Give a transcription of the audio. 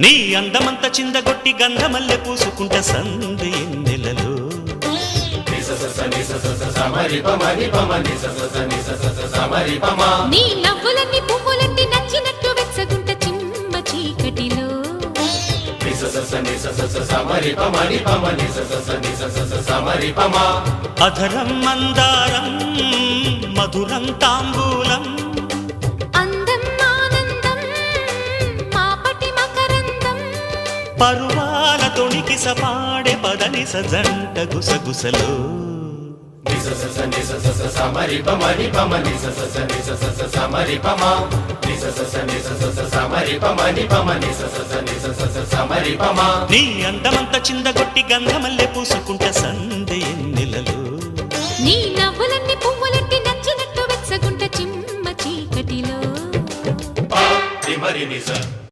నీ అందమంత చిందగొట్టి గంధమల్లె పూసుకుంట సంది ఎన్నెలలో నీ నవ్వులన్నీ పువ్వులన్నీ నచ్చినట్టు వెచ్చగుంట చిమ్మ చీకటిలో అధరం మందారం మధురం తాంబూలం అందం ఆనందం మాపటి మకరందం పరువాల తొణికి సపాడే పదని సజంట గుసగుసలో నీ అందమంత చిందగొట్టి గంధమల్లె పూసుకుంట సందె ఎన్నెలలో నీ నవ్వులన్నీ పువ్వులన్నీ నచ్చినట్టు వెచ్చగుంట చిమ్మ చీకటిలో